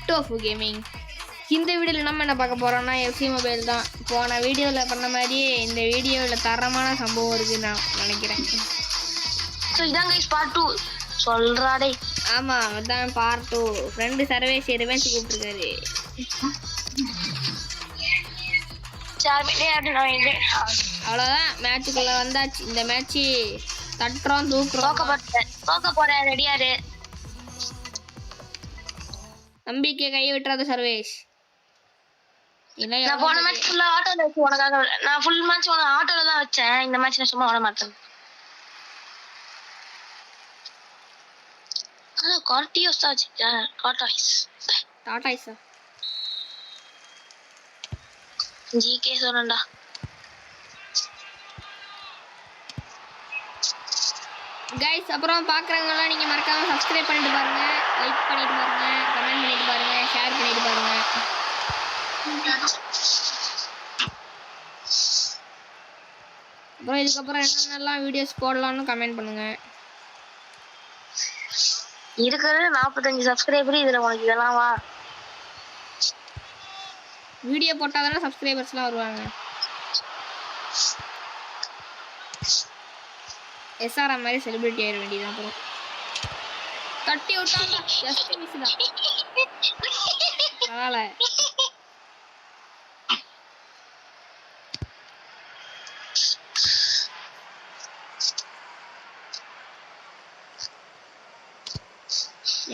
Tofu gaming. இந்த வீடியோவில் நம்ம என்ன பார்க்க போகிறோம்னா எஃப்சி மொபைல் தான். போன வீடியோவில் பண்ண மாதிரியே இந்த வீடியோவில் தரமான சம்பவம் இருக்குன்னு நான் நினைக்கிறேன். ஸோ இதான் கைஸ் பார்ட் 2 சொல்கிறாடே. ஆமாம், அதான் பார்ட் 2. ஃப்ரெண்டு சர்வேஷ் ரிவெஞ்ச் கூப்பிட்டுருக்காரு. அவ்வளோதான், மேட்சுக்குள்ளே வந்தாச்சு. இந்த மேட்ச்சு தட்டுறோம் தூக்குறோம். தோக்க போகிறேன், ரெடியாரு. நம்பிக்கை கை விட்டுறாத சர்வேஷ். நான் போன மேட்ச் ஃபுல்லா ஆட்டோல வச்சு உனக்காக நான் ஃபுல் மேட்ச் உனக்கு ஆட்டோல தான் வச்சேன். இந்த மேட்ச் நான் சும்மா ஓட மாட்டேன். ஆனா கார்டியோஸ் தான் வச்சிருக்கேன். டாடாய்ஸா ஜிகே சொன்னடா. கைஸ், அப்புறம் பார்க்குறவங்கலாம் நீங்கள் மறக்காமல் சப்ஸ்கிரைப் பண்ணிட்டு பாருங்க, லைக் பண்ணிட்டு பாருங்க, கமெண்ட் பண்ணிட்டு பாருங்க, ஷேர் பண்ணிட்டு பாருங்க. அப்புறம் இதுக்கப்புறம் என்னென்னலாம் வீடியோஸ் போடலாம்னு கமெண்ட் பண்ணுங்க. இருக்கிறது 45 சப்ஸ்கிரைபர். இதில் உனக்கு இதெல்லாம் வா? வீடியோ போட்டால் தானே சப்ஸ்கிரைபர்ஸ்லாம் வருவாங்க. எஸ்ஆர்எம் மாதிரி செலிபிரிட்டி ஆயிட வேண்டியதான். அப்புறம் தட்டி விட்டாங்க, ஜஸ்ட் மிஸ் தான். பரவாயில்ல.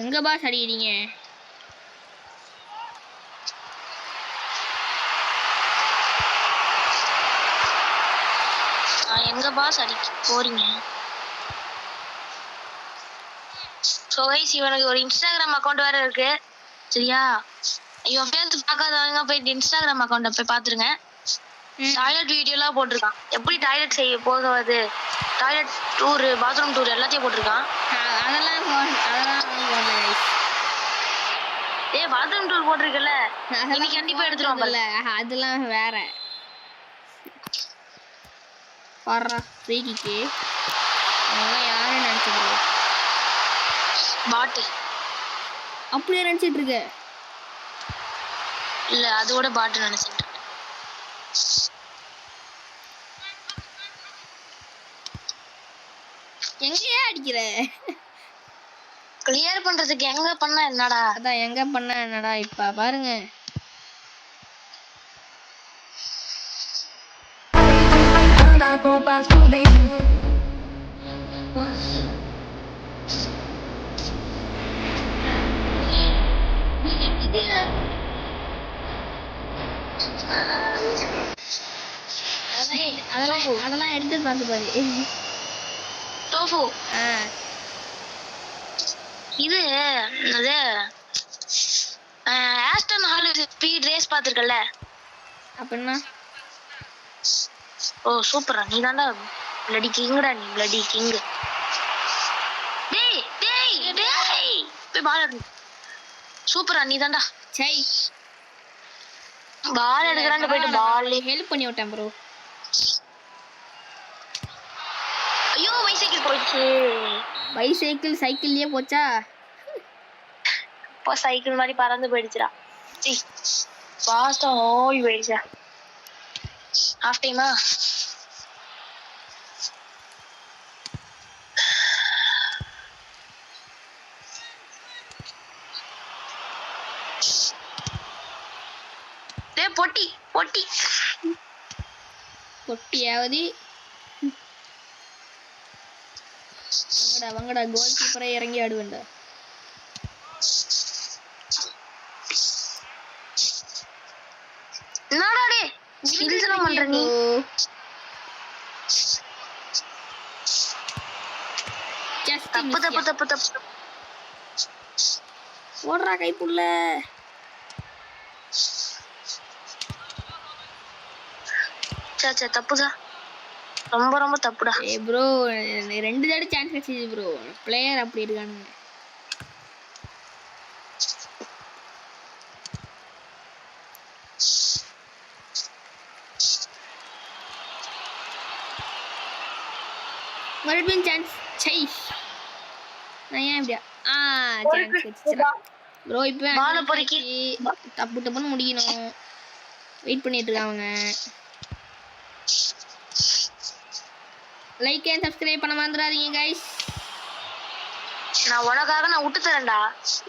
எங்க பாஸ் அடிக்கிறீங்க? எங்க பாஸ் அடிக்க போறீங்க? ஸோ கைஸ், இவனுக்கு ஒரு இன்ஸ்டாகிராம் அக்கௌண்ட் வேற இருக்கு, சரியா? இவன் ஃபேஸ் பார்க்காதவங்க போயிட்டு இன்ஸ்டாகிராம் அக்கௌண்ட்டை போய் பார்த்துருங்க. டாய்லெட் வீடியோலாம் போட்டிருக்கான். எப்படி டாய்லெட் செய்ய போகுது, டாய்லெட் டூர், பாத்ரூம் டூர் எல்லாத்தையும் போட்டிருக்கான். ஏய், பாத்ரூம் டூர் போட்டிருக்கல, இன்னைக்கு கண்டிப்பா எடுத்துருவாங்கல்ல. அதெல்லாம் வேற. பாரா ஃப்ரீக்கிக்கு அவன் யாரை நினச்சிட்டு பாட்டு அப்படியே நினச்சிட்டு இருக்க? இல்ல, அதோட பாட்டு நினைச்சிட்டு. எங்கேயே அடிக்கிற? கிளியர் பண்றதுக்கு எங்க பண்ண என்னடா? அதான் எங்க பண்ண என்னடா? இப்ப பாருங்க. அதெல்லாம் எடுத்து பார்த்து பாரு. டோஃபு இது ஆஸ்டன் ஹால் ஸ்பீட் ரேஸ் பாத்துர்க்கல? அப்படின்னா ஓ சூப்பரா, நீ தான்டா பிளடி கிங்டா. நீ பிளடி கிங். டேய் டேய் டேய், போய் பால் எடு. சூப்பரா, நீ தான்டா. சை, பால் எடுக்கறான்னு போயிட்டு பால் ஹெல்ப் பண்ணி விட்டேன் ப்ரோ. ஐயோ, பைசைக்கிள் போயிடுச்சு. பைசைக்கிள் சைக்கிள்லயே போச்சா? இப்போ சைக்கிள் மாதிரி பறந்து போயிடுச்சுடா. ஃபாஸ்டா ஓடி போயிடுச்சா. ஹாஃப் டைமா? டேய் பொட்டி பொட்டி பொட்டியாவது வங்கடா கோல் கீப்பரை இறங்கி ஆடுவேண்டா. என்னடா டேய் ஸ்கில்ஸ்லாம் பண்ற நீ? தப்பு தப்பு தப்பு தப்பு. ஓடுறா கைப்புள்ள. சே தப்புடா, ரொம்ப ரொம்ப தப்புடா. ஏய் ப்ரோ, 2 தடவை சான்ஸ் கிடைச்சிச்சு ப்ரோ. பிளேயர் அப்படி இருக்கானுங்க. மறுபடியும் சான்ஸ். சை, நான் ஏன் இப்படியா? சான்ஸ் கிடைச்சிச்சு. ப்ரோ இப்போ பால பொறுக்கி தப்பு தப்புன்னு முடிக்கணும். வெயிட் பண்ணிட்டு இருக்காங்க. லைக் அண்ட் சப்ஸ்கிரைப் பண்ண மறந்துடாதீங்க கைஸ். நான் உனக்காக நான் விட்டு தரேன்டா.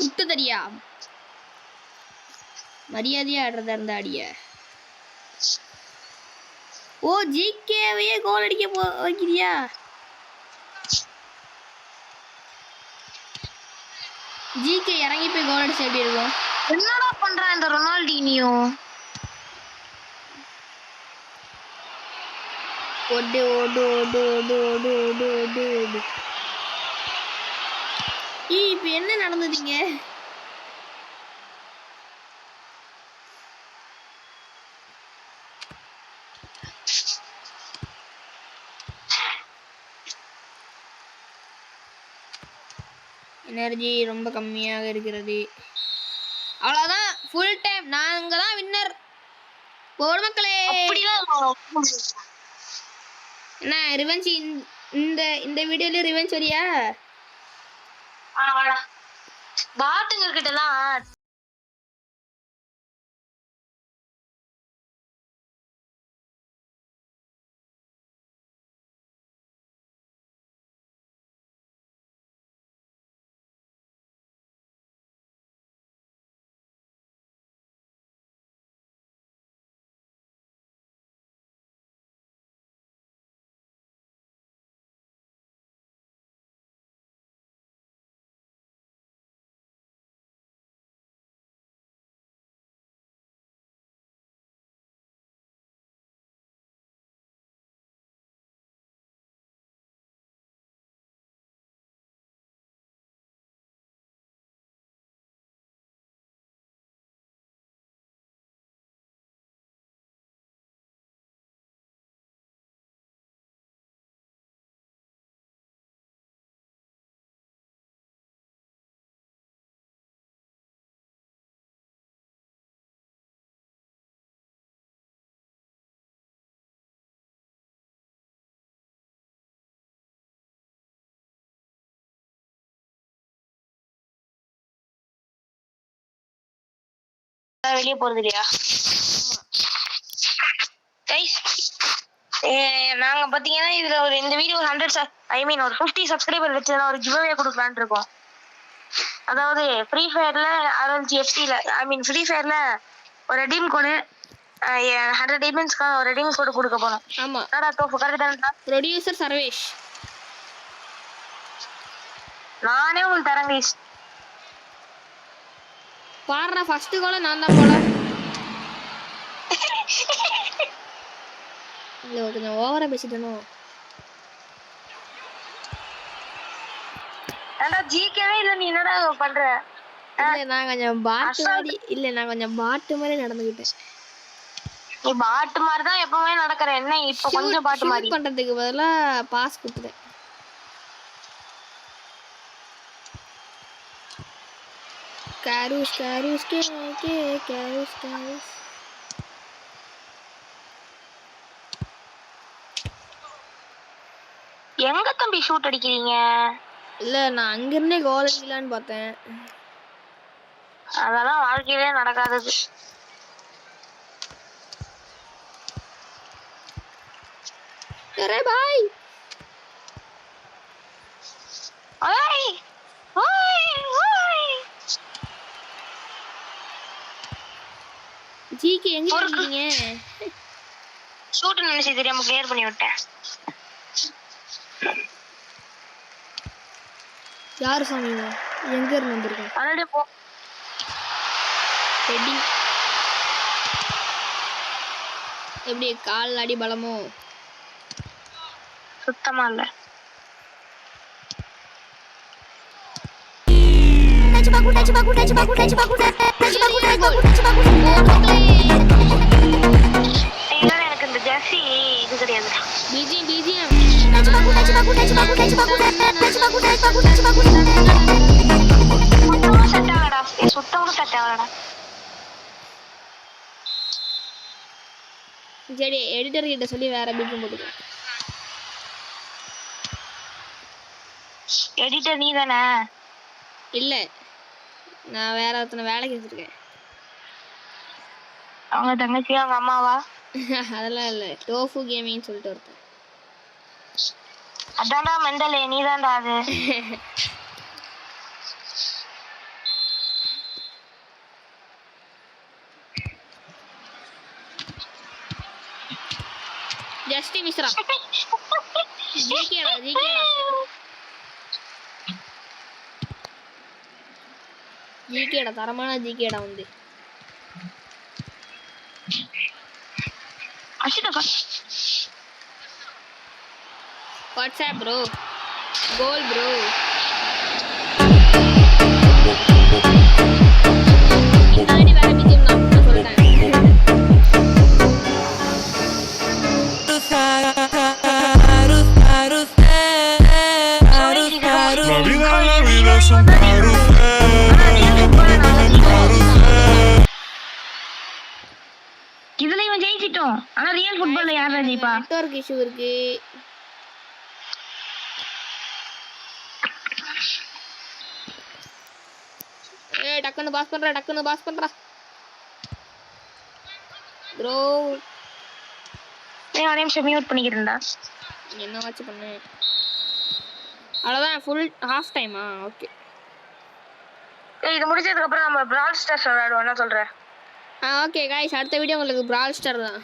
விட்டு தரியா? மரியாதையா ஆடுறதா இருந்தா அடிய. ஓ ஜிகேவையே கோல் அடிக்க வைக்கிறியா? ஜிகே இறங்கி போய் கோல் அடிச்சு எப்படி இருக்கும்? என்னடா பண்றான் இந்த ரொனால்டினியோ? ஓடு ஓடு ஓடு ஓடு ஓடு ஓடு ஓடு ஓடு. இப்போ என்ன நடந்ததுங்க? எனர்ஜி ரொம்ப கம்மியாக இருக்கிறது. அவ்வளோதான், ஃபுல் டைம். நாங்கள் தான் வின்னர். போடு மக்களே. என்ன ரிவெஞ்ச்? இந்த வீடியோல ரிவெஞ்ச் வரியா? பாட்டுங்க கிட்டலாம் வெளியே போறது இல்லையா? நாங்க பாத்தீங்கன்னா இதுல ஒரு இந்த வீடியோ 100 ஒரு 50 சப்ஸ்கிரைபர் வச்சு ஒரு கிவ்அவே கொடுக்கலான்னு இருக்கோம். அதாவது ஃப்ரீ ஃபயர்ல RLGFT-ல ஃப்ரீ ஃபயர்ல ஒரு ரெடீம் கோடு 100 டைமண்ட்ஸ்க்கான ஒரு ரெடீம் கோடு கொடுக்க போறோம். ஆமா. என்னடா தோப்பு கரெக்ட் தானடா? ப்ரொடியூசர் சர்வேஷ். நானே உங்களுக்கு தரேன் கைஸ். பாடுற ஃபர்ஸ்ட் கோல நான் தான் போல. இல்ல கொஞ்சம் ஓவரா பேசிட்டேனோ? ஏன்டா ஜிகேவே இல்ல நீ என்னடா பண்ற? இல்ல நான் கொஞ்சம் பாட்டு மாதிரி நடந்துக்கிட்டேன். நீ பாட்டு மாதிரி தான் எப்பவுமே நடக்கிற. என்ன இப்ப கொஞ்சம் பாட்டு மாதிரி பண்றதுக்கு பதிலா பாஸ் கொடுத்துட்டேன். கேரூஸ் கேரூஸ் கே கே கேரூஸ் கேரூஸ். எங்க தம்பி ஷூட் அடிக்கிறீங்க? இல்ல நான் அங்க இருந்தே கோல் அடிக்கலான்னு பார்த்தேன். அதெல்லாம் வாழ்க்கையிலே நடக்காதது. அரே பாய். ஓய் ஓய் ஓய். ஜிகே எங்க இருக்கீங்க? ஷூட் நினைச்சு தெரியாம கிளியர் பண்ணி விட்டேன். யாரு சாமி? எங்க இருந்து வந்திருக்கேன்? ஆல்ரெடி போ. ஹெட்டிங் எப்படி? கால் அடி பலமோ? சுத்தமா இல்ல. எனக்கு இந்த ஜெர்சி இது கிடையாது. பிஜிஎம் சுத்தமா செட் ஆகலடா. சரி எடிட்டர் கிட்ட சொல்லி வேற பிஜிஎம் போட்டுக்கோ. எடிட்டர் நீ தானே? இல்ல நான் வேற ஒருத்தனை வேலைக்கு வச்சிருக்கேன். அவங்க தங்கச்சியா அவங்க அம்மாவா? அதெல்லாம் இல்லை, டோஃபு கேமிங்னு சொல்லிட்டு ஒருத்தன். அதான்டா மெண்டலே, நீதான்டா அது. ஜஸ்டி மிஸ்ரா ஜிகேடா ஜிகேடா தரமான ஜிகேடா வந்து வாட்ஸ்அப் ப்ரோ கோல் ப்ரோ. முன்னாடி வேற பிஜிஎம் நான் சொல்லிட்டேன். இதுல இவன் ஜெயிச்சிட்டோம். ஆனா ரியல் ஃபுட்பால்ல யாரா ஜெயிப்பா? நெட்வொர்க் இஷ்யூ இருக்கு. ஏய் டக்குன்னு பாஸ் பண்றா ப்ரோ. ஒரே நிமிஷம் மியூட் பண்ணிக்கிறேன்டா. என்ன வாட்ச் பண்ணு. அவ்வளவுதான், ஃபுல் ஹாஃப் டைமா? ஓகே. இது முடிச்சதுக்கு அப்புறம் நம்ம பிரால் ஸ்டார்ஸ் விளையாடுவோம், என்ன சொல்ற? ஓகே गाइस, அடுத்த வீடியோ உங்களுக்கு பிரால் ஸ்டார் தான்.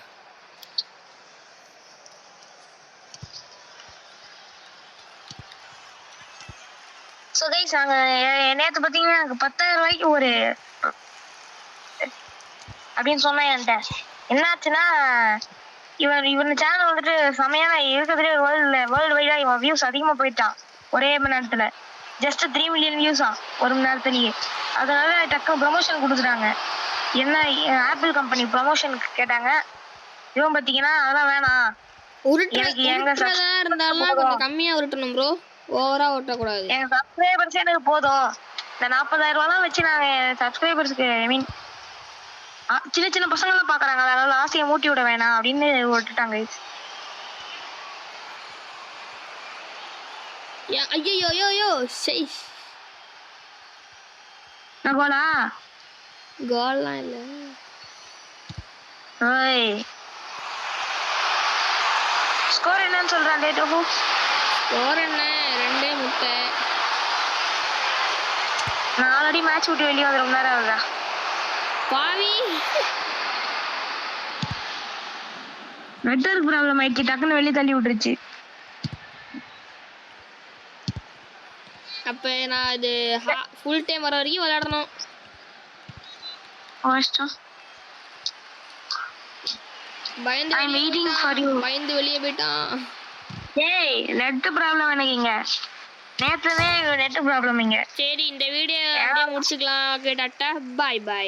ஸோ கைஸ், நாங்கள் நேற்று பார்த்தீங்கன்னா எனக்கு 10,000 ரூபாய்க்கு ஒரு அப்படின்னு சொன்னேன் என்கிட்ட. என்னாச்சுன்னா இவன் சேனல் வந்துட்டு செமையான இருக்கிறதுலே வேர்ல்டு வைடா இவன் வியூஸ் அதிகமாக போயிட்டான் ஒரே மணி நேரத்தில். ஜஸ்ட் 3 மில்லியன் வியூஸா ஒரு மணி நேரத்துலேயே. அதனால டக்குனு ப்ரொமோஷன் கொடுத்துட்டாங்க. என்ன ஆப்பிள் கம்பெனி ப்ரொமோஷனுக்கு கேட்டாங்க. இவன் பார்த்தீங்கன்னா அதெல்லாம் வேணாம், எனக்கு உருட்டுறதா இருந்தாலும் கொஞ்சம் கம்மியா உருட்டணும் ப்ரோ, ஓவரா ஓட்டக்கூடாது. எங்க சப்ஸ்கிரைபர்ஸ் எனக்கு போதும், இந்த 40,000 ரூபாய் வச்சு நாங்க சப்ஸ்கிரைபர்ஸ்க்கு ஐ மீன் சின்ன சின்ன பசங்களாம் பாக்குறாங்க, அதனால ஆசையை மூட்டி விட வேணாம் அப்படின்னு விட்டுட்டாங்க. ஐயோ சை கோலா கோல்லாம் இல்ல. ஓய் ஸ்கோர் என்னன்னு சொல்றான் டேட் ஆஃப் ஸ்கோர் என்ன 2 முட்டை. நான் ஆல்ரெடி மேட்ச் விட்டு வெளியே வந்து ரொம்ப நேரம் ஆகுதா பாவி. நெட்வொர்க் ப்ராப்ளம் ஆயிடுச்சு, டக்குன்னு வெளியே தள்ளி விட்டுருச்சு. அப்ப நான் இது ஃபுல் டைம் வர வரைக்கும் விளையாடணும். பயந்து வெளியே போயிட்டான். ஏய் நெட் ப்ராப்ளம் எனக்கு இங்க, நேத்துவே நெட் ப்ராப்ளம் இங்க. சரி இந்த வீடியோ அப்படியே முடிச்சுக்கலாம். Okay tata, bye by.